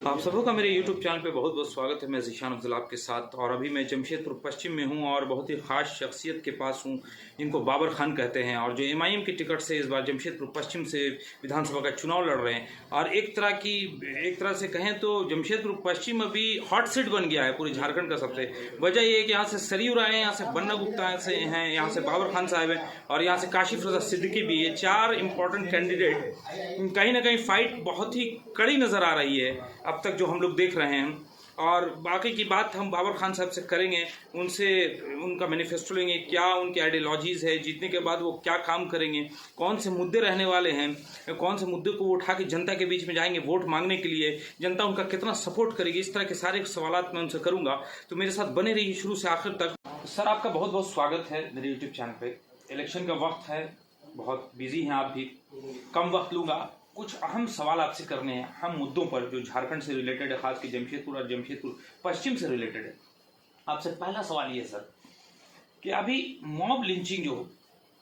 आप सबों का मेरे YouTube चैनल पे बहुत बहुत स्वागत है। मैं ज़ीशान अफजल आपके साथ, और अभी मैं जमशेदपुर पश्चिम में हूँ और बहुत ही ख़ास शख्सियत के पास हूँ। इनको बाबर खान कहते हैं और जो MIM की टिकट से इस बार जमशेदपुर पश्चिम से विधानसभा का चुनाव लड़ रहे हैं। और एक तरह से कहें तो जमशेदपुर पश्चिम अभी हॉट सीट बन गया है पूरे झारखंड का। सबसे वजह ये है कि यहाँ से सरयू राय हैं, यहाँ से बन्ना गुप्ता से हैं, यहाँ से बाबर खान साहब हैं और यहाँ से काशिफ रजा सिद्दीकी भी। ये चार इंपॉर्टेंट कैंडिडेट, कहीं ना कहीं फाइट बहुत ही कड़ी नज़र आ रही है अब तक जो हम लोग देख रहे हैं। और बाकी की बात हम बाबर खान साहब से करेंगे, उनसे उनका मैनिफेस्टो लेंगे, क्या उनकी आइडियोलॉजीज़ है, जीतने के बाद वो क्या काम करेंगे, कौन से मुद्दे रहने वाले हैं, कौन से मुद्दे को उठा के जनता के बीच में जाएंगे वोट मांगने के लिए, जनता उनका कितना सपोर्ट करेगी। इस तरह के सारे सवाल मैं उनसे करूँगा, तो मेरे साथ बने रहिए शुरू से आखिर तक। सर, आपका बहुत बहुत स्वागत है मेरे यूट्यूब चैनल पर। इलेक्शन का वक्त है, बहुत बिजी हैं आप भी, कम वक्त लूँगा। कुछ अहम सवाल आपसे करने हैं, अहम मुद्दों पर जो झारखंड से रिलेटेड है, खास की जमशेदपुर और जमशेदपुर पश्चिम से रिलेटेड है। आपसे पहला सवाल ये सर कि अभी मॉब लिंचिंग जो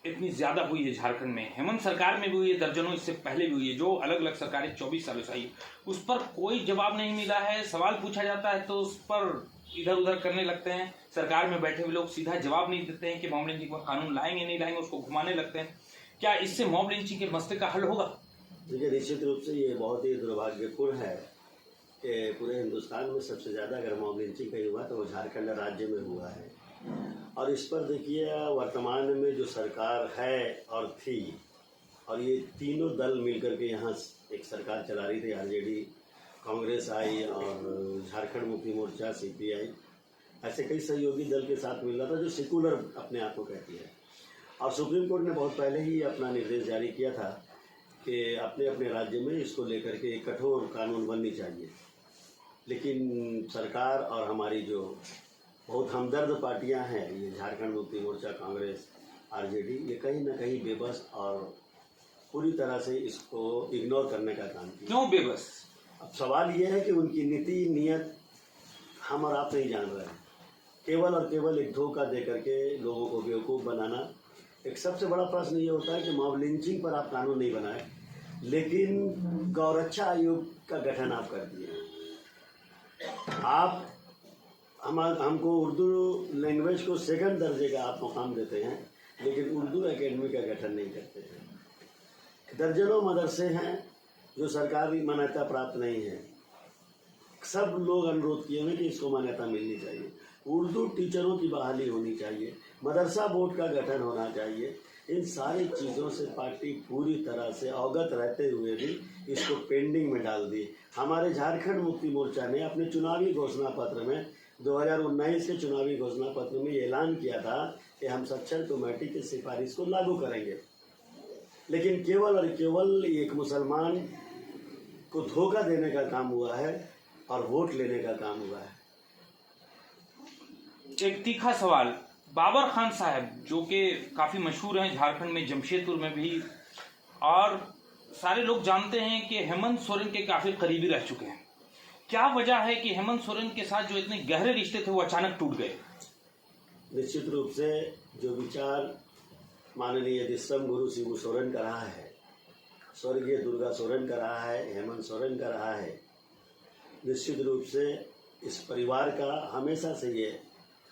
इतनी ज़्यादा हुई है झारखंड में, हेमंत सरकार में भी हुई है, दर्जनों इससे पहले भी हुई है, जो अलग अलग सरकारें 24 सालों से आई, उस पर कोई जवाब नहीं मिला है। सवाल पूछा जाता है तो उस पर इधर उधर करने लगते हैं। सरकार में बैठे हुए लोग सीधा जवाब नहीं देते हैं कि मॉब लिंचिंग पर कानून लाएंगे नहीं लाएंगे, उसको घुमाने लगते हैं। क्या इससे मॉब लिंचिंग के मसले का हल होगा? देखिए, निश्चित रूप से ये बहुत ही दुर्भाग्यपूर्ण है कि पूरे हिंदुस्तान में सबसे ज़्यादा अगर मॉब लिंचिंग कहीं हुआ तो वो झारखंड राज्य में हुआ है। और इस पर देखिए, वर्तमान में जो सरकार है और थी, और ये तीनों दल मिलकर के यहाँ एक सरकार चला रही थी। आरजेडी, कांग्रेस आई और झारखंड मुक्ति मोर्चा, CPI, ऐसे कई सहयोगी दल के साथ मिल रहा था जो सेकुलर अपने आप को कहती है। और सुप्रीम कोर्ट ने बहुत पहले ही अपना निर्देश जारी किया था कि अपने अपने राज्य में इसको लेकर के एक कठोर कानून बननी चाहिए। लेकिन सरकार और हमारी जो बहुत हमदर्द पार्टियां हैं, ये झारखंड मुक्ति मोर्चा, कांग्रेस, आरजेडी, ये कहीं ना कहीं बेबस और पूरी तरह से इसको इग्नोर करने का काम किया। क्यों बेबस? अब सवाल ये है कि उनकी नीति नियत हम और आप नहीं जान रहे हैं। केवल और केवल एक धोखा दे करके लोगों को बेवकूफ़ बनाना। एक सबसे बड़ा प्रश्न ये होता है कि मॉब लिंचिंग पर आप कानून नहीं बनाए, लेकिन गौरक्षा आयोग का गठन आप कर दिए। आप हमको उर्दू लैंग्वेज को सेकंड दर्जे का आप मुकाम देते हैं, लेकिन उर्दू एकेडमी का गठन नहीं करते हैं। दर्जनों मदरसे हैं जो सरकारी मान्यता प्राप्त नहीं है। सब लोग अनुरोध किए हैं कि इसको मान्यता मिलनी चाहिए। उर्दू टीचरों की बहाली होनी चाहिए, मदरसा बोर्ड का गठन होना चाहिए। इन सारी चीज़ों से पार्टी पूरी तरह से अवगत रहते हुए भी इसको पेंडिंग में डाल दी। हमारे झारखंड मुक्ति मोर्चा ने अपने चुनावी घोषणा पत्र में 2019 के चुनावी घोषणा पत्र में ये ऐलान किया था कि हम सक्षम कमेटी की सिफारिश को लागू करेंगे। लेकिन केवल और केवल एक मुसलमान को धोखा देने का काम हुआ है और वोट लेने का काम हुआ है। एक तीखा सवाल, बाबर खान साहब जो कि काफ़ी मशहूर हैं झारखंड में, जमशेदपुर में भी, और सारे लोग जानते हैं कि हेमंत सोरेन के काफ़ी करीबी रह चुके हैं। क्या वजह है कि हेमंत सोरेन के साथ जो इतने गहरे रिश्ते थे वो अचानक टूट गए? निश्चित रूप से जो विचार माननीय दिसम गुरु शिबू सोरेन का रहा है, स्वर्गीय दुर्गा सोरेन का रहा है, हेमंत सोरेन का रहा है, निश्चित रूप से इस परिवार का हमेशा से ये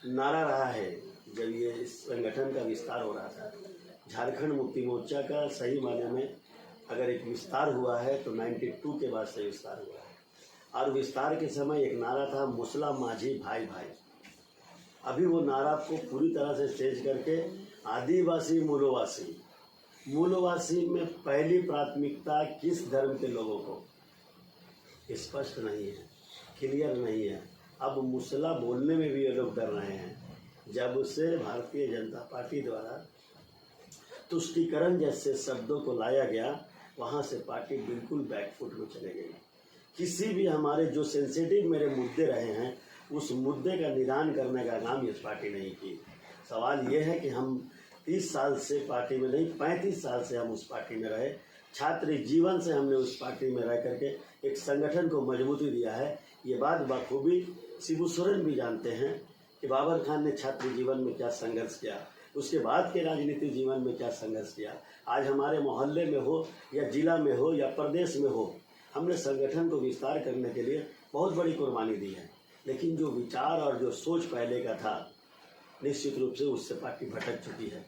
नारा रहा है। जब ये इस संगठन का विस्तार हो रहा था, झारखंड मुक्ति मोर्चा का सही मायने में अगर एक विस्तार हुआ है तो 92 के बाद से विस्तार हुआ है। और विस्तार के समय एक नारा था, मुसला माझी भाई भाई। अभी वो नारा को पूरी तरह से चेंज करके आदिवासी मूलवासी में पहली प्राथमिकता किस धर्म के लोगों को स्पष्ट नहीं है, क्लियर नहीं है। अब मुसला बोलने में भी ये लोग डर रहे हैं। जब उसे भारतीय जनता पार्टी द्वारा तुष्टीकरण जैसे शब्दों को लाया गया, वहाँ से पार्टी बिल्कुल बैकफुट में चले गई। किसी भी हमारे जो सेंसिटिव मेरे मुद्दे रहे हैं, उस मुद्दे का निदान करने का काम इस पार्टी नहीं की। सवाल ये है कि हम 30 साल से पार्टी में नहीं, 35 साल से हम उस पार्टी में रहे। छात्र जीवन से हमने उस पार्टी में रह करके एक संगठन को मजबूती दिया है। ये बात बखूबी शिबू सोरेन भी जानते हैं कि बाबर खान ने छात्र जीवन में क्या संघर्ष किया, उसके बाद के राजनीतिक जीवन में क्या संघर्ष किया। आज हमारे मोहल्ले में हो या जिला में हो या प्रदेश में हो, हमने संगठन को विस्तार करने के लिए बहुत बड़ी कुर्बानी दी है, लेकिन जो विचार और जो सोच पहले का था निश्चित रूप से उससे पार्टी भटक चुकी है।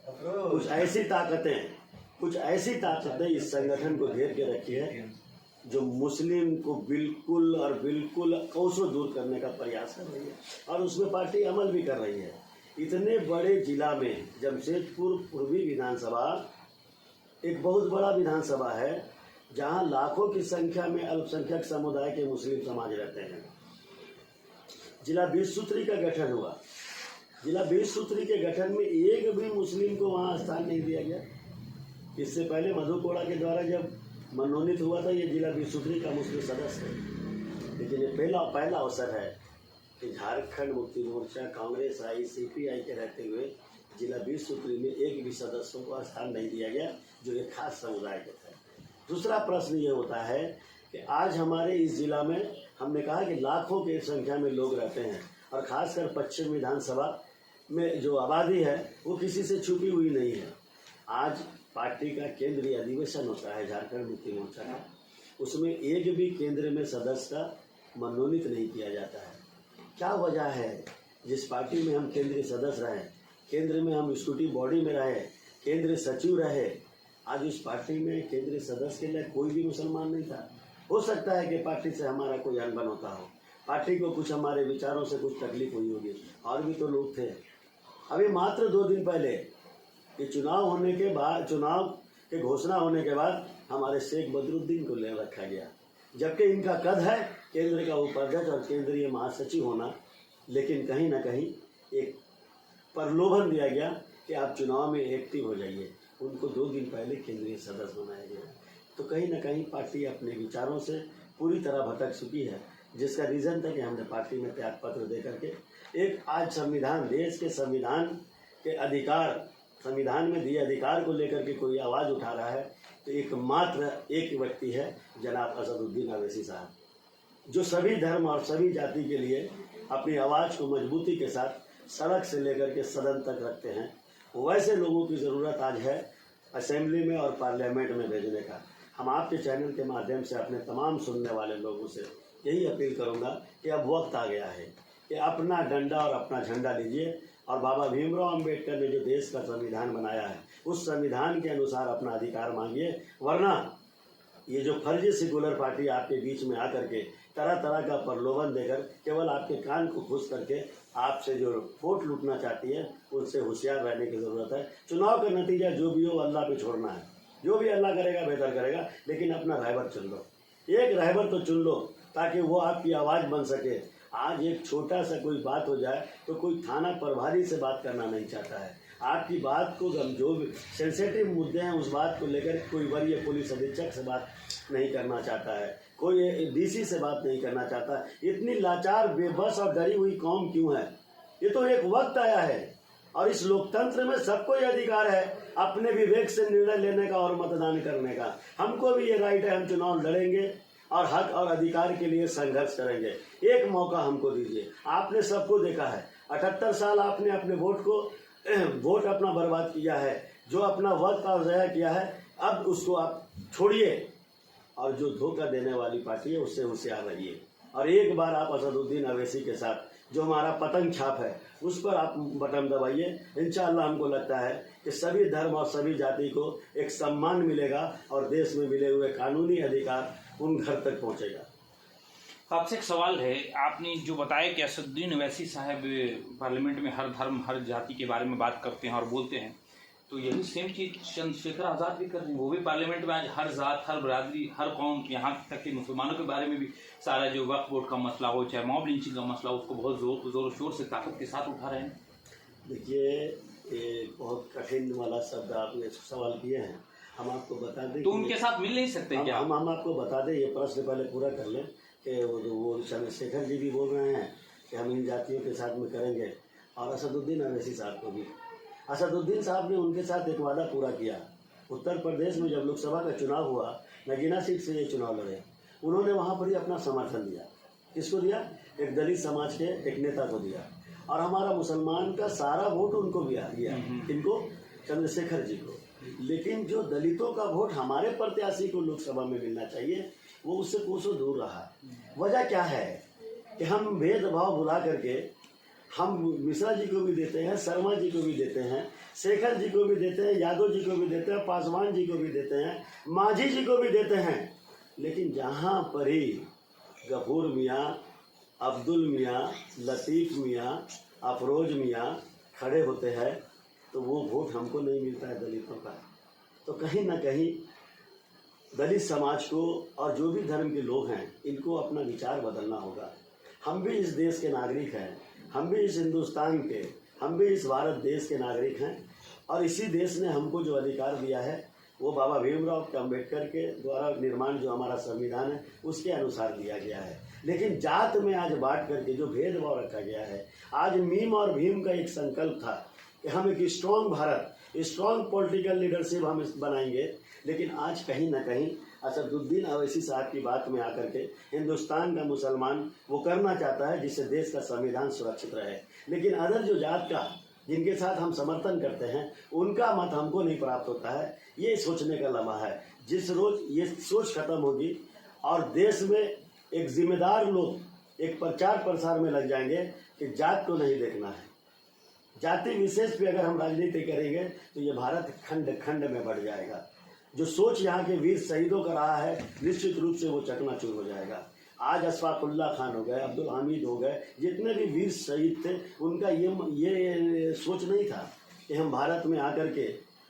कुछ ऐसी ताकतें इस संगठन को घेर के रखी है जो मुस्लिम को बिल्कुल और बिल्कुल कोसों दूर करने का प्रयास कर रही है, और उसमें पार्टी अमल भी कर रही है। इतने बड़े जिला में जमशेदपुर पूर्वी विधानसभा एक बहुत बड़ा विधानसभा है, जहां लाखों की संख्या में अल्पसंख्यक समुदाय के मुस्लिम समाज रहते हैं। जिला 20 सूत्री का गठन हुआ। जिला 20 सूत्री के गठन में एक भी मुस्लिम को वहां स्थान नहीं दिया गया। इससे पहले मधु कोड़ा के द्वारा जब मनोनीत हुआ था ये जिला 20 सूत्री का मुस्लिम सदस्य है, लेकिन ये पहला अवसर है कि झारखंड मुक्ति मोर्चा, कांग्रेस आई, CPI के रहते हुए जिला 20 सूत्री में एक भी सदस्यों को स्थान नहीं दिया गया जो एक खास समुदाय के थे। दूसरा प्रश्न ये होता है कि आज हमारे इस जिला में हमने कहा कि लाखों की संख्या में लोग रहते हैं, और खासकर पश्चिम विधानसभा में जो आबादी है वो किसी से छुपी हुई नहीं है। आज पार्टी का केंद्रीय अधिवेशन होता है झारखंड मुक्ति मोर्चा का, उसमें एक भी केंद्र में सदस्य का मनोनीत नहीं किया जाता है। क्या वजह है? जिस पार्टी में हम केंद्रीय सदस्य रहे, केंद्र में हम स्कूटी बॉडी में रहे, केंद्रीय सचिव रहे, आज उस पार्टी में केंद्रीय सदस्य के लिए कोई भी मुसलमान नहीं था। हो सकता है कि पार्टी से हमारा कोई अनबन होता हो, पार्टी को कुछ हमारे विचारों से कुछ तकलीफ हुई होगी, और भी तो लोग थे। अभी मात्र 2 दिन पहले ये चुनाव के घोषणा होने के बाद हमारे शेख बदरुद्दीन को ले रखा गया, जबकि इनका कद है केंद्र का उपाध्यक्ष और केंद्रीय महासचिव होना, लेकिन कहीं ना कहीं एक प्रलोभन दिया गया कि आप चुनाव में एक्टिव हो जाइए। उनको 2 दिन पहले केंद्रीय सदस्य बनाया गया। तो कहीं ना कहीं पार्टी अपने विचारों से पूरी तरह भटक चुकी है, जिसका रीज़न था कि हमने पार्टी में त्यागपत्र दे करके एक आज संविधान, देश के संविधान के अधिकार, संविधान में दिए अधिकार को लेकर के कोई आवाज़ उठा रहा है, तो एक व्यक्ति है जनाब असदुद्दीन अवैसी साहब, जो सभी धर्म और सभी जाति के लिए अपनी आवाज़ को मजबूती के साथ सड़क से लेकर के सदन तक रखते हैं। वैसे लोगों की ज़रूरत आज है असेंबली में और पार्लियामेंट में भेजने का। हम आपके चैनल के माध्यम से अपने तमाम सुनने वाले लोगों से यही अपील करूंगा कि अब वक्त आ गया है कि अपना डंडा और अपना झंडा लीजिए, और बाबा भीमराव अंबेडकर ने जो देश का संविधान बनाया है उस संविधान के अनुसार अपना अधिकार मांगिए, वरना ये जो फर्जी सेकुलर पार्टी आपके बीच में आकर के तरह तरह का प्रलोभन देकर केवल आपके कान को खुश करके आपसे जो वोट लूटना चाहती है, उनसे होशियार रहने की ज़रूरत है। चुनाव का नतीजा जो भी हो अल्लाह पे छोड़ना है, जो भी अल्लाह करेगा बेहतर करेगा, लेकिन अपना रहबर चुन लो, एक रहबर तो चुन लो ताकि वो आपकी आवाज़ बन सके। आज एक छोटा सा कोई बात हो जाए तो कोई थाना प्रभारी से बात करना नहीं चाहता है, आपकी बात को जो भी सेंसिटिव मुद्दे हैं उस बात को लेकर कोई वरीय पुलिस अधीक्षक से बात नहीं करना चाहता है, कोई DC से बात नहीं करना चाहता। इतनी लाचार, बेबस और डरी हुई कौम क्यों है? ये तो एक वक्त आया है, और इस लोकतंत्र में सबको ये अधिकार है अपने विवेक से निर्णय लेने का और मतदान करने का। हमको भी ये राइट है, हम चुनाव लड़ेंगे और हक और अधिकार के लिए संघर्ष करेंगे। एक मौका हमको दीजिए। आपने सबको देखा है, 78 साल आपने अपने वोट अपना बर्बाद किया है, जो अपना वक्त और ज़ाया किया है, अब उसको आप छोड़िए, और जो धोखा देने वाली पार्टी है उससे होशियार रहिए। और एक बार आप असदुद्दीन अवैसी के साथ जो हमारा पतंग छाप है उस पर आप बटन दबाइए। इंशाअल्लाह हमको लगता है कि सभी धर्म और सभी जाति को एक सम्मान मिलेगा, और देश में मिले हुए कानूनी अधिकार उन घर तक पहुंचेगा। आपसे एक सवाल है, आपने जो बताया कि असदुद्दीन अवैसी साहब पार्लियामेंट में हर धर्म हर जाति के बारे में बात करते हैं और बोलते हैं, तो यही सेम चीज़ चंद्रशेखर आज़ाद भी कर रहे हैं। वो भी पार्लियामेंट में आज हर जात, हर बरादरी, हर कौम, यहाँ तक कि मुसलमानों के बारे में भी सारा जो वक्फ बोर्ड का मसला हो, चाहे मॉब लिंचिंग का मसला, उसको बहुत जोर शोर से ताकत के साथ उठा रहे हैं। देखिए, ये बहुत कठिन वाला शब्द आपने सवाल किए हैं। हम आपको बता दें तो उनके साथ मिल नहीं सकते क्या? हम आपको बता दें, ये प्रश्न पहले पूरा कर लें कि वो चंद्रशेखर जी भी बोल रहे हैं कि हम इन जातियों के साथ में करेंगे, और असदुद्दीन अवैसी साहब को भी। असदुद्दीन साहब ने उनके साथ एक वादा पूरा किया। उत्तर प्रदेश में जब लोकसभा का चुनाव हुआ, नगीना सीट से ये चुनाव लड़े, उन्होंने वहाँ पर ही अपना समर्थन दिया। किसको दिया? एक दलित समाज के एक नेता को दिया, और हमारा मुसलमान का सारा वोट उनको दिया। इनको चंद्रशेखर जी को। लेकिन जो दलितों का वोट हमारे प्रत्याशी को लोकसभा में मिलना चाहिए, वो उससे कोसों दूर रहा। वजह क्या है? कि हम भेदभाव भुला करके हम मिश्रा जी को भी देते हैं, शर्मा जी को भी देते हैं, शेखर जी को भी देते हैं, यादव जी को भी देते हैं, पासवान जी को भी देते हैं, माझी जी को भी देते हैं। लेकिन जहाँ पर ही गफूर मियाँ, अब्दुल मियाँ, लतीफ़ मियाँ, अफरोज मियाँ खड़े होते हैं तो वो वोट हमको नहीं मिलता है दलितों का। तो कहीं ना कहीं दलित समाज को और जो भी धर्म के लोग हैं इनको अपना विचार बदलना होगा। हम भी इस देश के नागरिक हैं, हम भी इस हिंदुस्तान के, हम भी इस भारत देश के नागरिक हैं और इसी देश ने हमको जो अधिकार दिया है वो बाबा भीमराव अम्बेडकर के द्वारा निर्माण जो हमारा संविधान है उसके अनुसार दिया गया है। लेकिन जात में आज बांट करके जो भेदभाव रखा गया है, आज मीम और भीम का एक संकल्प था कि हम एक strong Bharat, strong political leadership हम बनाएंगे, लेकिन आज कहीं ना कहीं असदुद्दीन अवैसी साहब की बात में आकर के हिंदुस्तान का मुसलमान वो करना चाहता है जिससे देश का संविधान सुरक्षित रहे। लेकिन अदर जो जात का जिनके साथ हम समर्थन करते हैं उनका मत हमको नहीं प्राप्त होता है। ये सोचने का लम्हा है। जिस रोज ये सोच खत्म होगी और देश में एक जिम्मेदार लोग एक प्रचार प्रसार में लग जाएंगे कि जात को नहीं देखना है, जाति विशेष पे अगर हम राजनीति करेंगे तो ये भारत खंड खंड में बढ़ जाएगा। जो सोच यहाँ के वीर शहीदों का रहा है निश्चित रूप से वो चकनाचूर हो जाएगा। आज अशफाकुल्ला खान हो गए, अब्दुल हामिद हो गए, जितने भी वीर शहीद थे उनका ये सोच नहीं था कि हम भारत में आकर के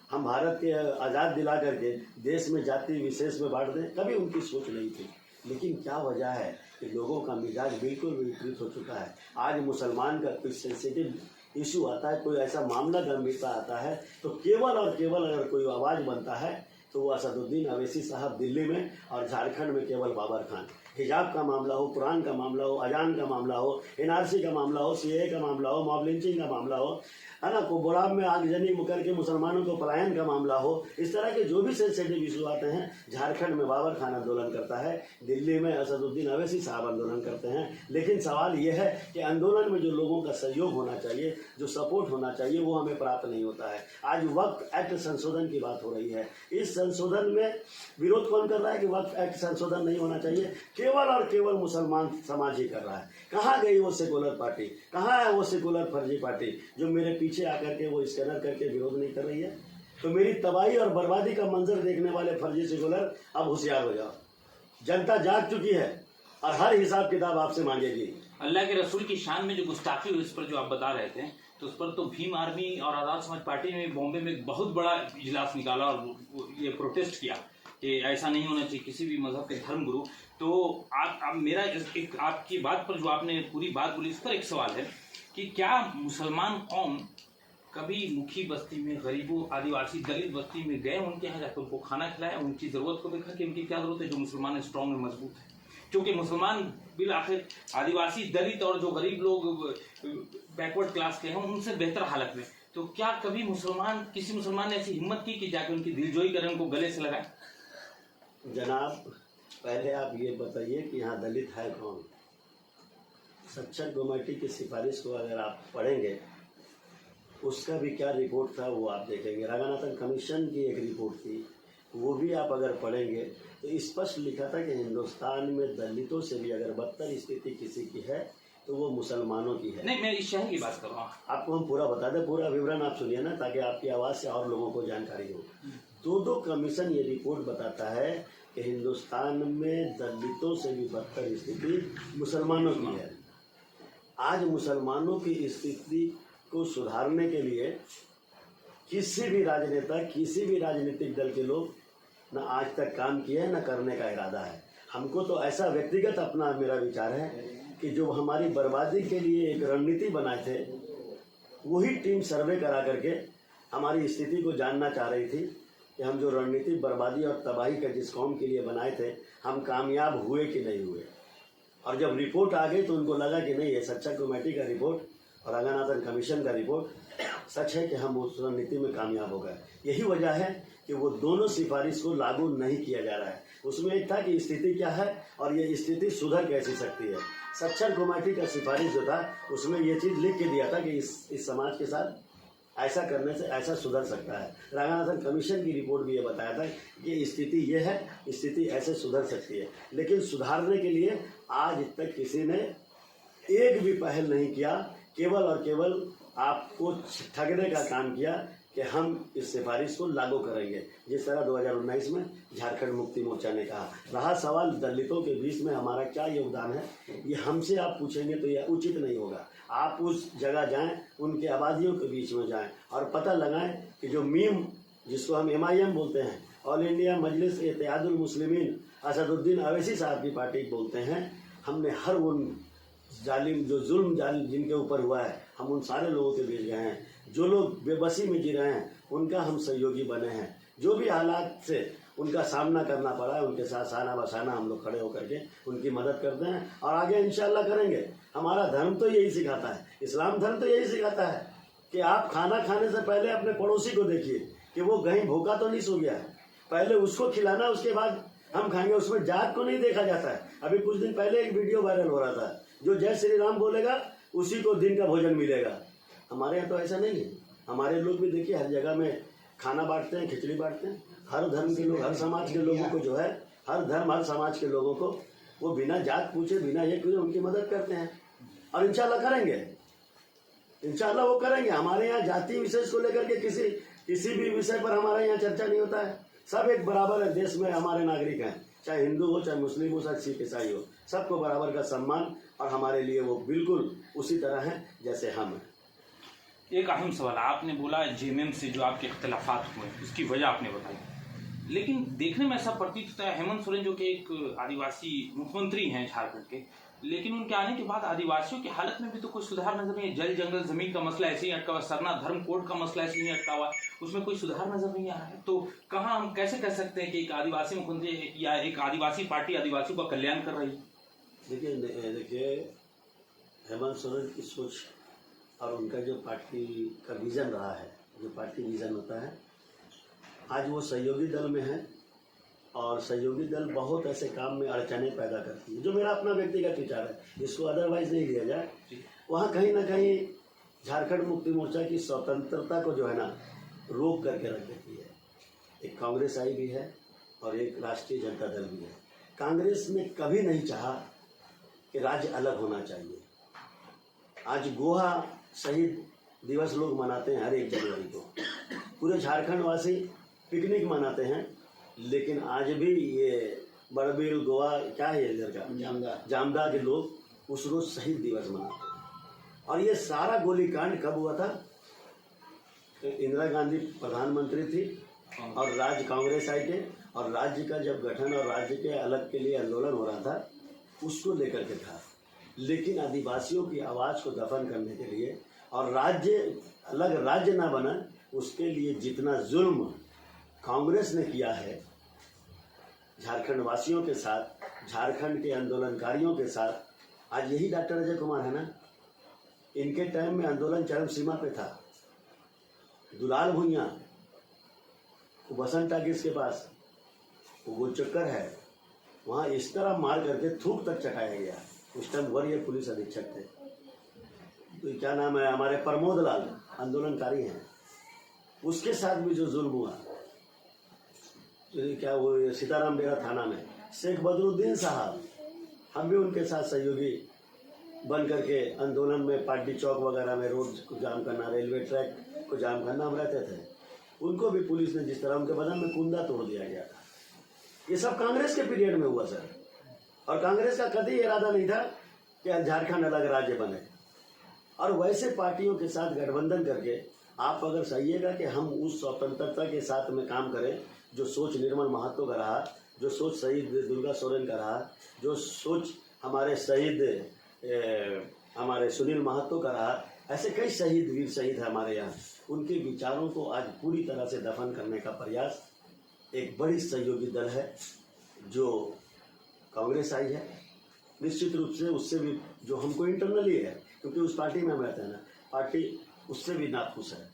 हम भारत के आज़ाद दिला करके देश में जाति विशेष में बांट दें, कभी उनकी सोच नहीं थी। लेकिन क्या वजह है कि लोगों का मिजाज बिल्कुल विपरीत हो चुका है। आज मुसलमान का कोई सेंसिटिव इशू आता है, कोई ऐसा मामला गंभीरता आता है तो केवल और केवल अगर कोई आवाज़ बनता है तो वो असदुद्दीन अवैसी साहब दिल्ली में और झारखंड में केवल बाबर खान। हिजाब का मामला हो, कुरान का मामला हो, अजान का मामला हो, एनआरसी का मामला हो, सीए का मामला हो, मॉब लिंचिंग का मामला हो, है ना, कोबोराब में आगजनी करके मुसलमानों को पलायन का मामला हो, इस तरह के जो भी सेंसिटिव इशू आते हैं, झारखंड में बाबर खान आंदोलन करता है, दिल्ली में असदुद्दीन अवैसी साहब आंदोलन करते हैं। लेकिन सवाल ये है कि आंदोलन में जो लोगों का सहयोग होना चाहिए, जो सपोर्ट होना चाहिए, वो हमें प्राप्त नहीं होता है। आज वक्फ एक्ट संशोधन की बात हो रही है। इस संशोधन में विरोध कौन कर रहा है कि वक्फ एक्ट संशोधन नहीं होना चाहिए? केवल और केवल मुसलमान समाज ही कर रहा है। कहाँ गई वो सेकुलर पार्टी, कहाँ है वो सेकुलर फर्जी पार्टी जो मेरे पीछे आकर के वो स्कैनर करके विरोध नहीं कर रही है? तो मेरी तबाही और बर्बादी का मंजर देखने वाले फर्जी सेकुलर अब होशियार हो जाओ। जनता जाग चुकी है और हर हिसाब किताब आपसे मांगेगी। अल्लाह के रसूल की शान में जो गुस्ताखी हुई इस पर जो आप बता रहे थे, तो उस पर तो भीम आर्मी और आज़ाद समाज पार्टी ने बॉम्बे में एक बहुत बड़ा इजलास निकाला और ये प्रोटेस्ट किया कि ऐसा नहीं होना चाहिए किसी भी मजहब के धर्म गुरु। तो आप मेरा एक आपकी बात पर जो आपने पूरी बात बोली इस पर एक सवाल है कि क्या मुसलमान कौम कभी मुखी बस्ती में, गरीबों, आदिवासी, दलित बस्ती में गए, उनके यहाँ जाकर उनको खाना खिलाया, उनकी ज़रूरत को देखा कि उनकी क्या ज़रूरत है? जो मुसलमान स्ट्रॉन्ग और मजबूत है, क्योंकि मुसलमान बिल आखिर आदिवासी, दलित और जो गरीब लोग बैकवर्ड क्लास के हैं उनसे बेहतर हालत में। तो क्या कभी किसी मुसलमान ने ऐसी हिम्मत की कि जाकर उनकी दिलजोई करें, उनको गले से लगाए? जनाब, पहले आप ये बताइए कि यहाँ दलित है कौन? सच्चर कमेटी की सिफारिश को अगर आप पढ़ेंगे उसका भी क्या रिपोर्ट था वो आप देखेंगे। रंगनाथन कमीशन की एक रिपोर्ट थी, वो भी आप अगर पढ़ेंगे तो स्पष्ट लिखा था कि हिंदुस्तान में दलितों से भी अगर बदतर स्थिति किसी की है तो वो मुसलमानों की है। नहीं, मैं इस शहर की बात कर रहा हूँ। आपको हम पूरा बता दें, पूरा विवरण आप सुनिए ना, ताकि आपकी आवाज़ से और लोगों को जानकारी हो। दो कमीशन ये रिपोर्ट बताता है कि हिंदुस्तान में दलितों से भी बदतर स्थिति मुसलमानों की है। आज मुसलमानों की स्थिति को सुधारने के लिए किसी भी राजनेता, किसी भी राजनीतिक दल के लोग न आज तक काम किए हैं, न करने का इरादा है। हमको तो ऐसा व्यक्तिगत अपना मेरा विचार है कि जो हमारी बर्बादी के लिए एक रणनीति बनाए थे, वही टीम सर्वे करा करके हमारी स्थिति को जानना चाह रही थी कि हम जो रणनीति बर्बादी और तबाही का जिस कौम के लिए बनाए थे, हम कामयाब हुए कि नहीं हुए। और जब रिपोर्ट आ गई तो उनको लगा कि नहीं, ये सच्चर कमेटी का रिपोर्ट और रंगनाथन कमीशन का रिपोर्ट सच है कि हम उस रणनीति में कामयाब हो गए। यही वजह है कि वो दोनों सिफारिश को लागू नहीं किया जा रहा है। उसमें एक था कि स्थिति क्या है और ये स्थिति सुधर कैसे सकती है। सच्चर कमेटी का सिफारिश जो था उसमें ये चीज़ लिख के दिया था कि इस समाज के साथ ऐसा करने से ऐसा सुधर सकता है। रंगनाथन कमीशन की रिपोर्ट भी ये बताया था कि स्थिति ये है, स्थिति ऐसे सुधर सकती है। लेकिन सुधारने के लिए आज तक किसी ने एक भी पहल नहीं किया, केवल और केवल आपको ठगने का काम किया कि हम इस सिफारिश को लागू करेंगे, जिस तरह 2019 में झारखंड मुक्ति मोर्चा ने कहा। रहा सवाल दलितों के बीच में हमारा क्या योगदान है, ये हमसे आप पूछेंगे तो यह उचित नहीं होगा। आप उस जगह जाएं, उनके आबादियों के बीच में जाएं और पता लगाएं कि जो मीम, जिसको हम MIM बोलते हैं, ऑल इंडिया मजलिस इत्तेहादुल मुस्लिमीन, असदुद्दीन अवैसी साहब की पार्टी बोलते हैं, हमने हर उन जालिम जो जुल्म जिनके ऊपर हुआ है, हम उन सारे लोगों के बीच गए हैं। जो लोग बेबसी में जी रहे हैं उनका हम सहयोगी बने हैं। जो भी हालात से उनका सामना करना पड़ा है, उनके साथ साना बसाना हम लोग खड़े होकर के उनकी मदद करते हैं और आगे इंशाल्लाह करेंगे। हमारा धर्म तो यही सिखाता है, इस्लाम धर्म तो यही सिखाता है कि आप खाना खाने से पहले अपने पड़ोसी को देखिए कि वो कहीं भूखा तो नहीं सो गया है, पहले उसको खिलाना, उसके बाद हम खाएंगे। उसमें जात को नहीं देखा जाता है। अभी कुछ दिन पहले एक वीडियो वायरल हो रहा था, जो जय श्री राम बोलेगा उसी को दिन का भोजन मिलेगा। हमारे यहाँ तो ऐसा नहीं है। हमारे लोग भी देखिए हर जगह में खाना बांटते हैं, खिचड़ी बांटते हैं। हर धर्म के लोग, हर समाज के लोगों को जो है, हर धर्म हर समाज के लोगों को वो बिना जात पूछे, बिना ये पूछे उनकी मदद करते हैं और इंशाल्लाह करेंगे। इंशाल्लाह वो करेंगे। हमारे यहाँ जाति विशेष को लेकर के किसी भी विषय पर हमारे यहाँ चर्चा नहीं होता है। सब एक बराबर है। देश में हमारे नागरिक हैं, चाहे हिंदू हो, चाहे मुस्लिम हो, चाहे सिख ईसाई हो, सबको बराबर का सम्मान और हमारे लिए वो बिल्कुल उसी तरह है जैसे हम हैं। एक अहम सवाल, आपने बोला JMM से जो आपके इख्तलाफात हुए उसकी वजह आपने बताई, लेकिन देखने में ऐसा प्रतीत होता है हेमंत सोरेन जो कि एक आदिवासी मुख्यमंत्री हैं झारखंड के, लेकिन उनके आने के बाद आदिवासियों की हालत में भी तो कोई सुधार नजर नहीं है। जल जंगल जमीन का मसला ऐसे ही अटका हुआ, सरना धर्म कोड का मसला ऐसे ही अटका हुआ, उसमें कोई सुधार नजर नहीं आ रहा है। तो कहाँ हम कैसे कह सकते हैं कि एक आदिवासी मुख्यमंत्री या एक आदिवासी पार्टी आदिवासियों का कल्याण कर रही है? देखिए हेमंत सोरेन की सोच और उनका जो पार्टी का विजन रहा है, जो पार्टी विजन होता है, आज वो सहयोगी दल में है और सहयोगी दल बहुत ऐसे काम में अड़चने पैदा करती है, जो मेरा अपना व्यक्तिगत विचार है, इसको अदरवाइज नहीं लिया जाए। वहाँ कहीं ना कहीं झारखंड मुक्ति मोर्चा की स्वतंत्रता को जो है ना रोक करके रख देती है। एक कांग्रेस आई भी है और एक राष्ट्रीय जनता दल भी है। कांग्रेस ने कभी नहीं चाहा कि राज्य अलग होना चाहिए। आज गोहा शहीद दिवस लोग मनाते हैं हर 1 जनवरी को, पूरे झारखंड वासी पिकनिक मनाते हैं, लेकिन आज भी ये बड़बिल गोवा क्या है इधर का जामदा के लोग उस रोज शहीद दिवस मनाते हैं। और ये सारा गोलीकांड कब हुआ था? इंदिरा गांधी प्रधानमंत्री थी और राज्य कांग्रेस आई थे, और राज्य का जब गठन और राज्य के अलग के लिए आंदोलन हो रहा था, उसको लेकर के था। लेकिन आदिवासियों की आवाज़ को दफन करने के लिए और राज्य अलग राज्य ना बना, उसके लिए जितना जुल्म कांग्रेस ने किया है झारखंड वासियों के साथ, झारखंड के आंदोलनकारियों के साथ, आज यही डॉक्टर अजय कुमार है ना, इनके टाइम में आंदोलन चरम सीमा पे था। दुलाल भुइयां, वो बसंत टाकिस के पास वो गोलचक्कर है, वहाँ इस तरह मार करके थूक तक चटाया गया। उस टाइम वरीय पुलिस अधीक्षक थे, तो क्या नाम है, हमारे प्रमोद लाल आंदोलनकारी हैं, उसके साथ भी जो जुल्म हुआ, तो क्या वो सीताराम डेरा थाना में शेख बदरुद्दीन साहब, हम भी उनके साथ सहयोगी बन करके आंदोलन में पार्टी चौक वगैरह में रोड को जाम करना, रेलवे ट्रैक को जाम करना हम रहते थे। उनको भी पुलिस ने जिस तरह उनके बदन में कुंदा तोड़ दिया गया था। ये सब कांग्रेस के पीरियड में हुआ सर, और कांग्रेस का कभी इरादा नहीं था कि झारखंड अलग राज्य बने। और वैसे पार्टियों के साथ गठबंधन करके आप अगर सहिएगा कि हम उस स्वतंत्रता के साथ में काम करें जो सोच निर्मल महतो का रहा, जो सोच शहीद दुर्गा सोरेन का रहा, जो सोच हमारे शहीद हमारे सुनील महतो का रहा, ऐसे कई शहीद वीर शहीद है हमारे यहाँ, उनके विचारों को आज पूरी तरह से दफन करने का प्रयास एक बड़ी सहयोगी दल है जो कांग्रेस आई है। निश्चित रूप से उससे भी जो हमको इंटरनली है, क्योंकि उस पार्टी में हम रहते हैं ना, पार्टी उससे भी नाखुश है,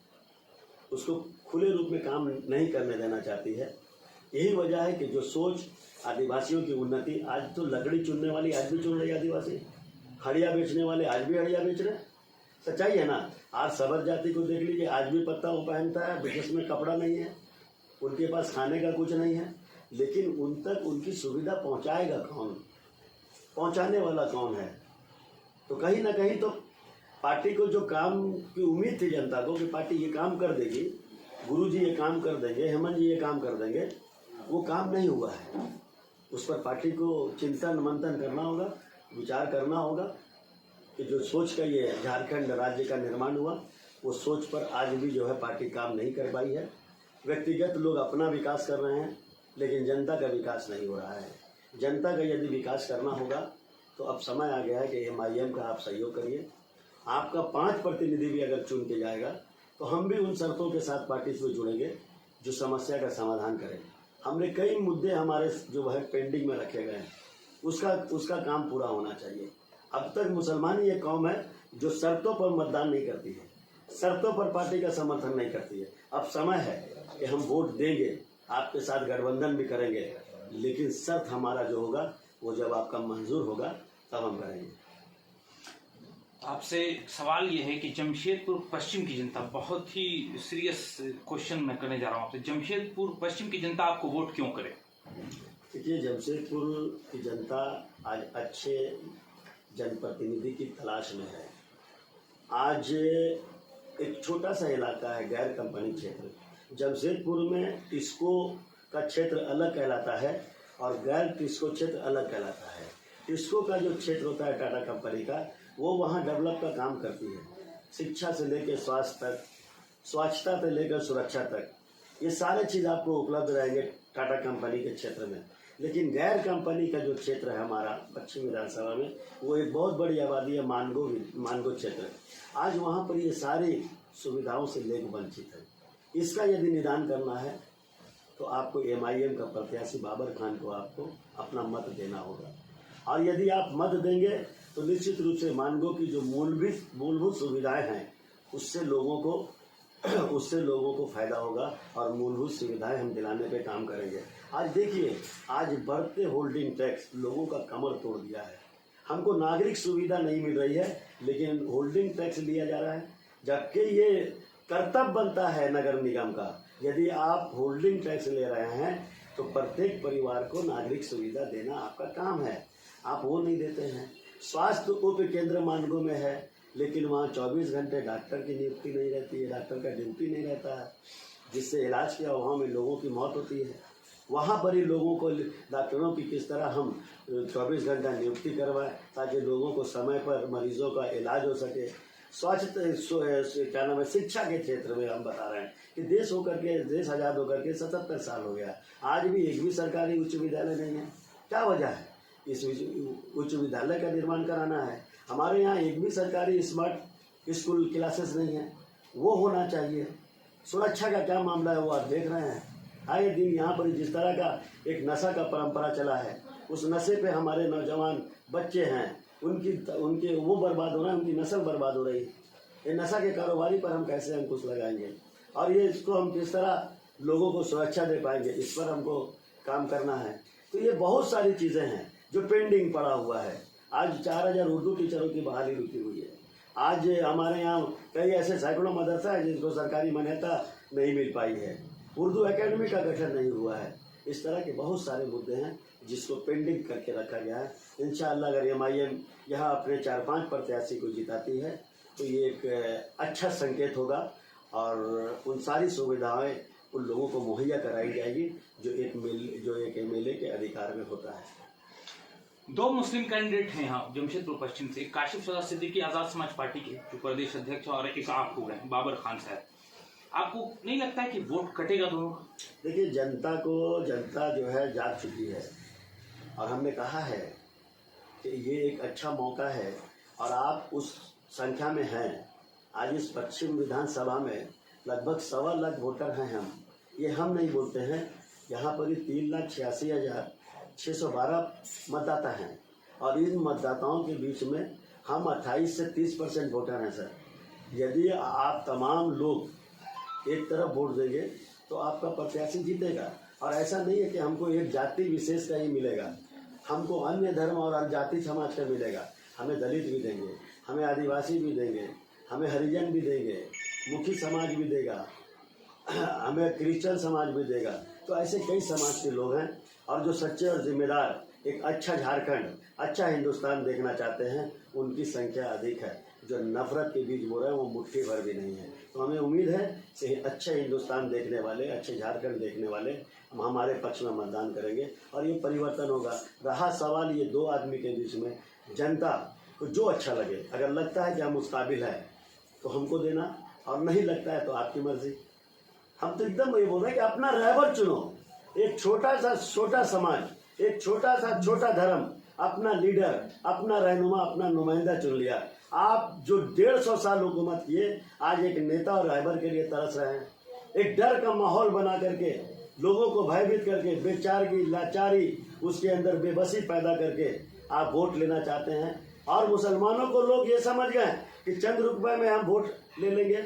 उसको खुले रूप में काम नहीं करने देना चाहती है। यही वजह है कि जो सोच आदिवासियों की उन्नति, आज तो लकड़ी चुनने वाली आज भी चुन रही आदिवासी, हड़िया बेचने वाले आज भी हड़िया बेच रहे हैं। सच्चाई है ना। आज सबद जाति को देख लीजिए, आज भी पत्ता वो पहनता है, जिसमें कपड़ा नहीं है, उनके पास खाने का कुछ नहीं है, लेकिन उन तक उनकी सुविधा पहुंचाएगा कौन? पहुंचाने वाला कौन है? तो कहीं ना कहीं तो पार्टी को जो काम की उम्मीद थी जनता को कि पार्टी ये काम कर देगी, गुरुजी ये काम कर देंगे, हेमंत जी ये काम कर देंगे, वो काम नहीं हुआ है। उस पर पार्टी को चिंतन मंथन करना होगा, विचार करना होगा कि जो सोच का ये झारखंड राज्य का निर्माण हुआ, वो सोच पर आज भी जो है पार्टी काम नहीं कर पाई है। व्यक्तिगत लोग अपना विकास कर रहे हैं, लेकिन जनता का विकास नहीं हो रहा है। जनता का यदि विकास करना होगा तो अब समय आ गया है कि MIM का आप सहयोग करिए। आपका 5 प्रतिनिधि भी अगर चुन के जाएगा तो हम भी उन शर्तों के साथ पार्टी से जुड़ेंगे जो समस्या का समाधान करें। हमने कई मुद्दे हमारे जो है पेंडिंग में रखे गए हैं, उसका काम पूरा होना चाहिए। अब तक मुसलमान ही एक कौम है जो शर्तों पर मतदान नहीं करती है, शर्तों पर पार्टी का समर्थन नहीं करती है। अब समय है कि हम वोट देंगे, आपके साथ गठबंधन भी करेंगे, लेकिन शर्त हमारा जो होगा वो जब आपका मंजूर होगा तब हम करेंगे। आपसे सवाल ये है कि जमशेदपुर पश्चिम की जनता, बहुत ही सीरियस क्वेश्चन मैं करने जा रहा हूँ आपसे, जमशेदपुर पश्चिम की जनता आपको वोट क्यों करे? देखिए, जमशेदपुर की जनता आज अच्छे जनप्रतिनिधि की तलाश में है। आज एक छोटा सा इलाका है, गैर कंपनी क्षेत्र। जमशेदपुर में टिस्को का क्षेत्र अलग कहलाता है और गैर टिस्को क्षेत्र अलग कहलाता है। टिस्को का जो क्षेत्र होता है टाटा कंपनी का, वो वहाँ डेवलप का काम करती है, शिक्षा से लेकर स्वास्थ्य तक, स्वच्छता से लेकर सुरक्षा तक, ये सारे चीज़ आपको उपलब्ध रहेंगे टाटा कंपनी के क्षेत्र में। लेकिन गैर कंपनी का जो क्षेत्र है हमारा पश्चिम विधानसभा में, वो एक बहुत बड़ी आबादी है, मानगो क्षेत्र। आज वहाँ पर ये सारी सुविधाओं से लेकर वंचित है। इसका यदि निदान करना है तो आपको MIM का प्रत्याशी बाबर खान को आपको अपना मत देना होगा, और यदि आप मत देंगे तो निश्चित रूप से मानगो की जो मूलभूत सुविधाएं हैं उससे लोगों को फायदा होगा और मूलभूत सुविधाएं हम दिलाने पे काम करेंगे। आज देखिए, आज बढ़ते होल्डिंग टैक्स लोगों का कमर तोड़ दिया है। हमको नागरिक सुविधा नहीं मिल रही है, लेकिन होल्डिंग टैक्स लिया जा रहा है, जबकि ये कर्तव्य बनता है नगर निगम का। यदि आप होल्डिंग टैक्स ले रहे हैं तो प्रत्येक परिवार को नागरिक सुविधा देना आपका काम है, आप वो नहीं देते हैं। स्वास्थ्य उप केंद्र मानगो में है, लेकिन वहाँ 24 घंटे डॉक्टर की नियुक्ति नहीं रहती है, डॉक्टर का ड्यूटी नहीं रहता है, जिससे इलाज के अभाव में लोगों की मौत होती है। वहाँ पर ही लोगों को डॉक्टरों की किस तरह हम 24 घंटा नियुक्ति करवाएं ताकि लोगों को समय पर मरीजों का इलाज हो सके। क्या नाम है, शिक्षा के क्षेत्र में हम बता रहे हैं कि देश आज़ाद होकर के 77 साल हो गया, आज भी एक भी सरकारी उच्च विद्यालय नहीं है। क्या वजह है? इस उच्च विद्यालय का निर्माण कराना है। हमारे यहाँ एक भी सरकारी स्मार्ट स्कूल क्लासेस नहीं है, वो होना चाहिए। सुरक्षा का क्या मामला है वो आप देख रहे हैं। आए दिन यहाँ पर जिस तरह का एक नशा का परंपरा चला है, उस नशे पे हमारे नौजवान बच्चे हैं, उनके वो बर्बाद हो रहे हैं, उनकी नस्ल बर्बाद हो रही है। ये नशा के कारोबारी पर हम कैसे अंकुश लगाएंगे और ये इसको हम किस तरह लोगों को सुरक्षा दे पाएंगे, इस पर हमको काम करना है। तो ये बहुत सारी चीज़ें हैं जो पेंडिंग पड़ा हुआ है। आज 4000 उर्दू टीचरों की बहाली रुकी हुई है। आज हमारे यहाँ कई ऐसे सैकड़ों मदरसा है जिनको सरकारी मान्यता नहीं मिल पाई है, उर्दू एकेडमी का गठन नहीं हुआ है। इस तरह के बहुत सारे मुद्दे हैं जिसको पेंडिंग करके रखा गया है। इंशाअल्लाह अगर MIM यहाँ अपने 4-5 प्रत्याशी को जिताती है तो ये एक अच्छा संकेत होगा और उन सारी सुविधाएं उन लोगों को मुहैया कराई जाएगी जो एक MLA के अधिकार में होता है। 2 मुस्लिम कैंडिडेट हैं यहाँ जमशेदपुर पश्चिम से, काशिफ सदा सिद्दीकी आज़ाद समाज पार्टी के जो प्रदेश अध्यक्ष, और एक आप हो गए बाबर खान साहब। आपको नहीं लगता है कि वोट कटेगा दोनों का? देखिए, जनता जो है जाग चुकी है और हमने कहा है कि ये एक अच्छा मौका है और आप उस संख्या में हैं। आज इस पश्चिम विधानसभा में लगभग 1.25 लाख वोटर हैं। हम नहीं बोलते हैं, यहाँ पर ही 3,86,612 मतदाता हैं और इन मतदाताओं के बीच में हम 28 से 30% वोटर हैं सर। यदि आप तमाम लोग एक तरफ वोट देंगे तो आपका प्रत्याशी जीतेगा। और ऐसा नहीं है कि हमको एक जाति विशेष का ही मिलेगा, हमको अन्य धर्म और जाति समाज का मिलेगा। हमें दलित भी देंगे, हमें आदिवासी भी देंगे, हमें हरिजन भी देंगे, मुखी समाज भी देगा, हमें क्रिश्चियन समाज भी देगा। तो ऐसे कई समाज के लोग हैं और जो सच्चे और जिम्मेदार एक अच्छा झारखंड, अच्छा हिंदुस्तान देखना चाहते हैं, उनकी संख्या अधिक है। जो नफरत के बीज बो रहे हैं वो मुट्ठी भर भी नहीं है। तो हमें उम्मीद है कि अच्छे हिंदुस्तान देखने वाले, अच्छे झारखंड देखने वाले हम हमारे पक्ष में मतदान करेंगे और ये परिवर्तन होगा। रहा सवाल ये दो आदमी के बीच में, जनता को जो अच्छा लगे, अगर लगता है कि हम उस काबिल है तो हमको देना, और नहीं लगता है तो आपकी मर्जी। हम तो एकदम ये बोल रहे हैं कि अपना रहबर चुनो। एक छोटा सा छोटा समाज, एक छोटा सा छोटा धर्म, अपना लीडर, अपना रहनुमा, अपना नुमाइंदा चुन लिया। आप जो 150 साल हुकूमत किए, आज एक नेता और रहबर के लिए तरस रहे हैं। एक डर का माहौल बना करके, लोगों को भयभीत करके, बेचारगी, लाचारी, उसके अंदर बेबसी पैदा करके आप वोट लेना चाहते हैं। और मुसलमानों को लोग ये समझ गए कि चंद रुपए में हम वोट ले लेंगे,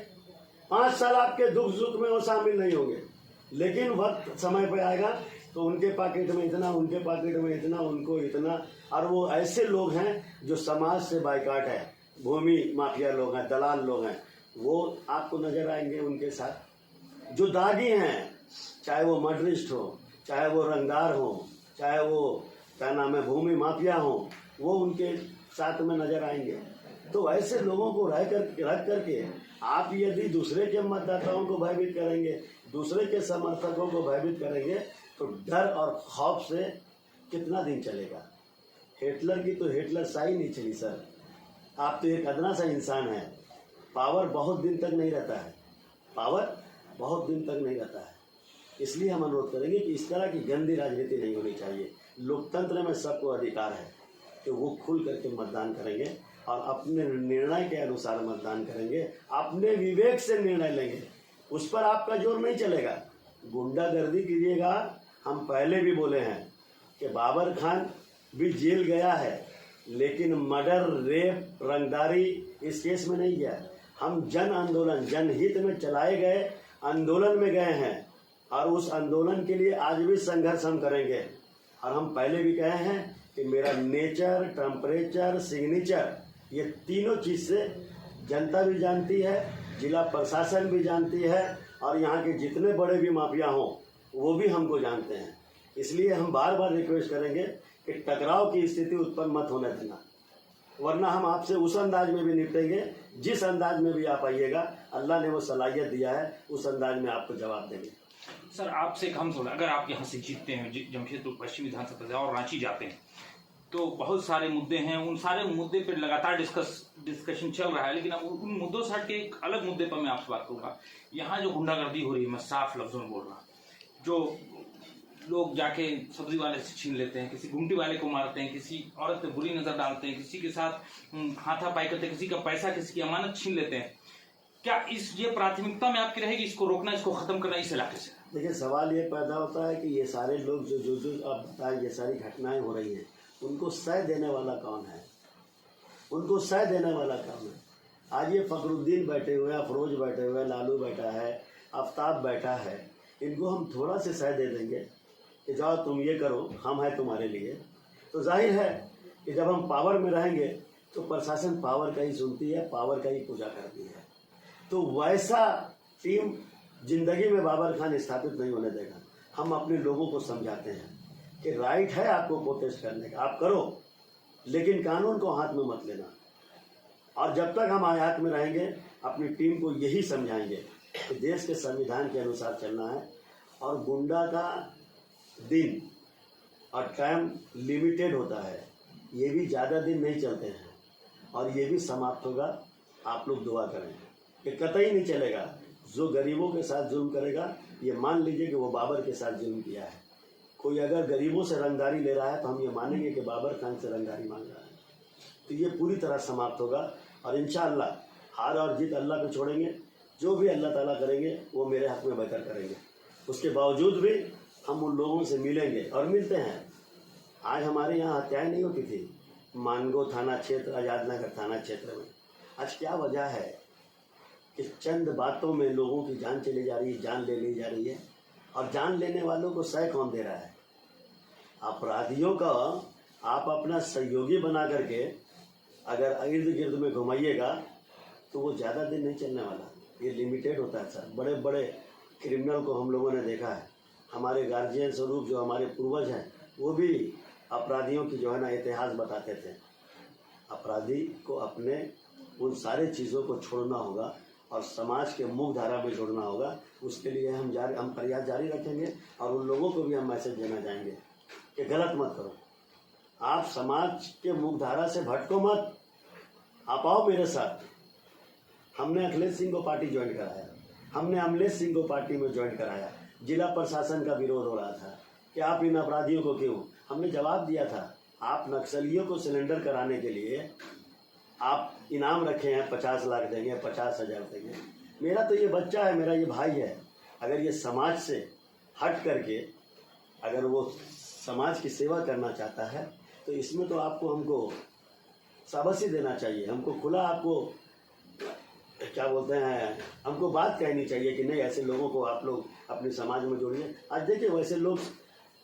5 साल आपके दुख सुख में वो शामिल नहीं होंगे। लेकिन वक्त समय पे आएगा तो उनके पॉकेट में इतना, उनके पॉकेट में इतना, उनको इतना। और वो ऐसे लोग हैं जो समाज से बाइकाट है, भूमि माफिया लोग हैं, दलाल लोग हैं, वो आपको नजर आएंगे उनके साथ। जो दागी हैं, चाहे वो मर्डरिस्ट हो, चाहे वो रंगदार हो, चाहे वो क्या नाम है भूमि माफिया हो, वो उनके साथ में नजर आएंगे। तो ऐसे लोगों को रख करके आप यदि दूसरे के मतदाताओं को भयभीत करेंगे, दूसरे के समर्थकों को भयभीत करेंगे, तो डर और खौफ से कितना दिन चलेगा। हिटलर की तो हिटलर शाही नहीं चली सर। आप तो एक अदना सा इंसान है। पावर बहुत दिन तक नहीं रहता है, पावर बहुत दिन तक नहीं रहता है। इसलिए हम अनुरोध करेंगे कि इस तरह की गंदी राजनीति नहीं होनी चाहिए। लोकतंत्र में सबको अधिकार है कि वो खुल करके मतदान करेंगे और अपने निर्णय के अनुसार मतदान करेंगे, अपने विवेक से निर्णय लेंगे। उस पर आपका जोर नहीं चलेगा। गुंडागर्दी कीजिएगा। हम पहले भी बोले हैं कि बाबर खान भी जेल गया है, लेकिन मर्डर, रेप, रंगदारी इस केस में नहीं गया। हम जन आंदोलन, जनहित में चलाए गए आंदोलन में गए हैं और उस आंदोलन के लिए आज भी संघर्ष हम करेंगे। और हम पहले भी कहे हैं कि मेरा नेचर, टेम्परेचर, सिग्नेचर, ये तीनों चीज़ से जनता भी जानती है, जिला प्रशासन भी जानती है, और यहाँ के जितने बड़े भी माफिया हों वो भी हमको जानते हैं। इसलिए हम बार बार रिक्वेस्ट करेंगे कि टकराव की स्थिति उत्पन्न मत होने देना, वरना हम आपसे उस अंदाज में भी निपटेंगे जिस अंदाज में भी आप आइएगा। अल्लाह ने वो सलाहियत दिया है, उस अंदाज में आपको जवाब देंगे। सर आपसे एक हम सवाल, अगर आप यहाँ से जीतते हैं, जमशेदपुर पश्चिम विधानसभा और रांची जाते हैं, तो बहुत सारे मुद्दे हैं, उन सारे मुद्दे पर लगातार डिस्कशन चल रहा है, लेकिन अब उन मुद्दों से हट के एक अलग मुद्दे पर मैं आपसे बात करूंगा। यहाँ जो गुंडागर्दी हो रही है, मैं साफ लफ्जों में बोल रहा, जो लोग जाके सब्जी वाले से छीन लेते हैं, किसी गुंडी वाले को मारते हैं, किसी औरत पे बुरी नजर डालते हैं, किसी के साथ हाथापाई करते हैं, किसी का पैसा, किसी की अमानत छीन लेते हैं, क्या ये प्राथमिकता में आपकी रहेगी इसको रोकना, इसको खत्म करना इस इलाके से? देखिए, सवाल ये पैदा होता है कि ये सारे लोग जो आप बताएं, ये सारी घटनाएं हो रही हैं, उनको सह देने वाला कौन है? उनको सह देने वाला कौन है? आज ये फखरुद्दीन बैठे हुए हैं, अफरोज बैठे हुए हैं, लालू बैठा है, आफ्ताब बैठा है, इनको हम थोड़ा से सह दे देंगे कि जाओ तुम ये करो, हम हैं तुम्हारे लिए। तो जाहिर है कि जब हम पावर में रहेंगे तो प्रशासन पावर का ही सुनती है, पावर का ही पूजा करती है। तो वैसा टीम जिंदगी में बाबर खान स्थापित नहीं होने देगा। हम अपने लोगों को समझाते हैं कि राइट है आपको प्रोटेस्ट करने का, आप करो, लेकिन कानून को हाथ में मत लेना। और जब तक हम आयात में रहेंगे, अपनी टीम को यही समझाएंगे कि देश के संविधान के अनुसार चलना है, और गुंडा का दिन और टाइम लिमिटेड होता है, ये भी ज़्यादा दिन नहीं चलते हैं, और ये भी समाप्त होगा। आप लोग दुआ करें कि कतई नहीं चलेगा। जो गरीबों के साथ जुल्म करेगा, ये मान लीजिए कि वो बाबर के साथ जुल्म किया है। कोई अगर गरीबों से रंगदारी ले रहा है तो हम ये मानेंगे कि बाबर खान से रंगदारी मांग रहा है। तो ये पूरी तरह समाप्त होगा, और इंशाअल्लाह हार और जीत अल्लाह पे छोड़ेंगे। जो भी अल्लाह ताला करेंगे वो मेरे हक में बेहतर करेंगे। उसके बावजूद भी हम उन लोगों से मिलेंगे और मिलते हैं। आज हमारे यहाँ हत्याएं नहीं होती थी, मानगो थाना क्षेत्र, आज़ादनगर थाना क्षेत्र में। आज क्या वजह है कि चंद बातों में लोगों की जान चली जा रही है, जान ले ली जा रही है, और जान लेने वालों को सह कौन दे रहा है? अपराधियों का आप अपना सहयोगी बना करके अगर इर्द गिर्द में घुमाइएगा तो वो ज़्यादा दिन नहीं चलने वाला। ये लिमिटेड होता है सर। बड़े बड़े क्रिमिनल को हम लोगों ने देखा है, हमारे गार्जियन स्वरूप जो हमारे पूर्वज हैं वो भी अपराधियों की जो है ना इतिहास बताते थे। अपराधी को अपने उन सारे चीज़ों को छोड़ना होगा और समाज के मुख्य धारा में जोड़ना होगा। उसके लिए हम प्रयास जारी रखेंगे और उन लोगों को भी हम मैसेज देना चाहेंगे कि गलत मत करो, आप समाज के मुख्य धारा से भटको मत, आप आओ मेरे साथ। हमने अखिलेश सिंह को पार्टी ज्वाइन कराया, हमने अमलेश सिंह को पार्टी में ज्वाइन कराया। जिला प्रशासन का विरोध हो रहा था कि आप इन अपराधियों को क्यों, हमने जवाब दिया था, आप नक्सलियों को सिलेंडर कराने के लिए आप इनाम रखे हैं, 50 लाख देंगे, 50,000 देंगे। मेरा तो ये बच्चा है, मेरा ये भाई है, अगर ये समाज से हट करके अगर वो समाज की सेवा करना चाहता है तो इसमें तो आपको हमको शाबाशी देना चाहिए, हमको खुला आपको क्या बोलते हैं, हमको बात कहनी चाहिए कि नहीं, ऐसे लोगों को आप लोग अपने समाज में जोड़िए। आज देखिए वैसे लोग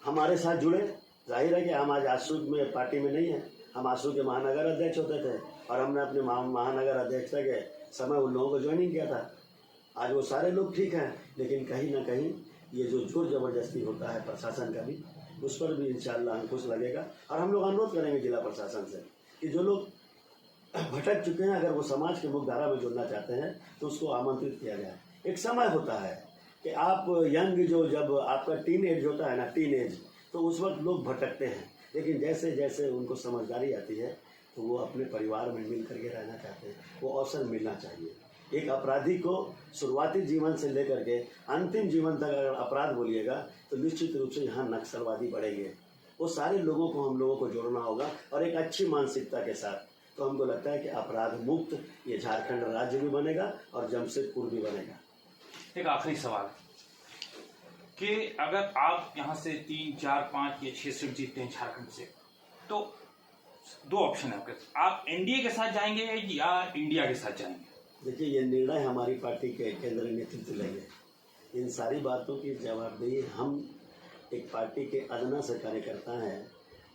हमारे साथ जुड़े, जाहिर है कि हम आज आसू में पार्टी में नहीं है, हम आसू के महानगर अध्यक्ष होते थे और हमने अपने महानगर अध्यक्षता के समय उन लोगों को ज्वाइनिंग किया था। आज वो सारे लोग ठीक हैं, लेकिन कहीं ना कहीं ये जो जोर जबरदस्ती होता है प्रशासन का भी, उस पर भी इंशाल्लाह अंकुश लगेगा। और हम लोग अनुरोध करेंगे जिला प्रशासन से कि जो लोग भटक चुके हैं, अगर वो समाज के मुख्य धारा में जुड़ना चाहते हैं तो उसको आमंत्रित किया जाए। एक समय होता है कि आप यंग, जो जब आपका टीन एज होता है ना, टीन एज, तो उस वक्त लोग भटकते हैं, लेकिन जैसे जैसे उनको समझदारी आती है तो वो अपने परिवार में मिल करके रहना चाहते हैं, वो अवसर मिलना चाहिए। एक अपराधी को शुरुआती जीवन से लेकर के अंतिम जीवन तक अगर अपराध बोलिएगा तो निश्चित रूप से यहाँ नक्सलवादी बढ़ेंगे। वो सारे लोगों को हम लोगों को जोड़ना होगा और एक अच्छी मानसिकता के साथ, तो हमको लगता है कि अपराध मुक्त ये झारखंड राज्य भी बनेगा और जमशेदपुर भी बनेगा। एक आखिरी सवाल कि अगर आप यहाँ से 3, 4, 5 या 6 सीट जीतते हैं झारखंड से, तो 2 ऑप्शन है आपके, आप एनडीए के साथ जाएंगे या इंडिया के साथ जाएंगे? देखिए, ये निर्णय हमारी पार्टी के केंद्रीय नेतृत्व लेंगे। इन सारी बातों की जवाबदेही हम एक पार्टी के अदना से कार्यकर्ता हैं,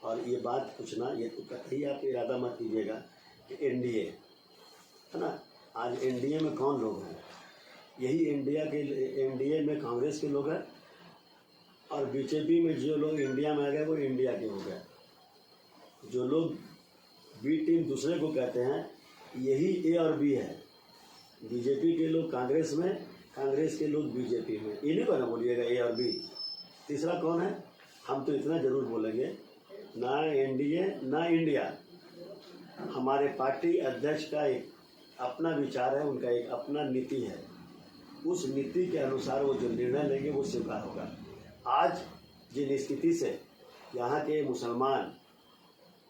और ये बात पूछना, ये तो कतई आप इरादा मत कीजिएगा कि एनडीए है ना। आज एनडीए में कौन लोग हैं? यही एनडीए में कांग्रेस के लोग हैं, और बीजेपी में जो लोग इंडिया में आ गए वो इंडिया के हो गए। जो लोग बी टीम दूसरे को कहते हैं, यही ए और बी है। बीजेपी के लोग कांग्रेस में, कांग्रेस के लोग बीजेपी में, इन्हीं को ना बोलिएगा ए और बी। तीसरा कौन है? हम तो इतना जरूर बोलेंगे, ना एनडीए ना इंडिया। हमारे पार्टी अध्यक्ष का एक अपना विचार है, उनका एक अपना नीति है, उस नीति के अनुसार वो जो निर्णय लेंगे वो स्वीकार होगा। आज जिन स्थिति से यहाँ के मुसलमान,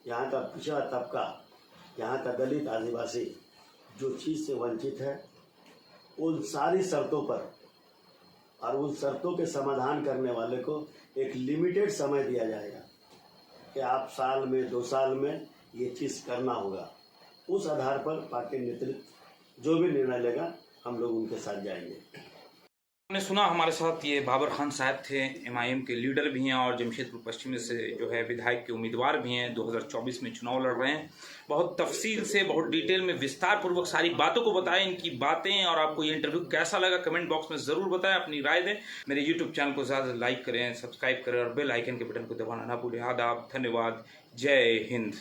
यहाँ का पिछड़ा तबका, यहाँ का दलित आदिवासी जो चीज़ से वंचित है, उन सारी शर्तों पर और उन शर्तों के समाधान करने वाले को एक लिमिटेड समय दिया जाएगा कि आप साल में 2 साल में ये चीज़ करना होगा। उस आधार पर पार्टी नेतृत्व जो भी निर्णय लेगा हम लोग उनके साथ जाएंगे। हमने सुना हमारे साथ ये बाबर खान साहब थे, एमआईएम के लीडर भी हैं और जमशेदपुर पश्चिम से जो है विधायक के उम्मीदवार भी हैं, 2024 में चुनाव लड़ रहे हैं। बहुत तफसील से, बहुत डिटेल में, विस्तार पूर्वक सारी बातों को बताएं, इनकी बातें, और आपको ये इंटरव्यू कैसा लगा कमेंट बॉक्स में ज़रूर बताएं, अपनी राय दें। मेरे यूट्यूब चैनल को ज़्यादा लाइक करें, सब्सक्राइब करें और बेल आइकन के बटन को दबाना ना भूलें। आदाब, धन्यवाद, जय हिंद।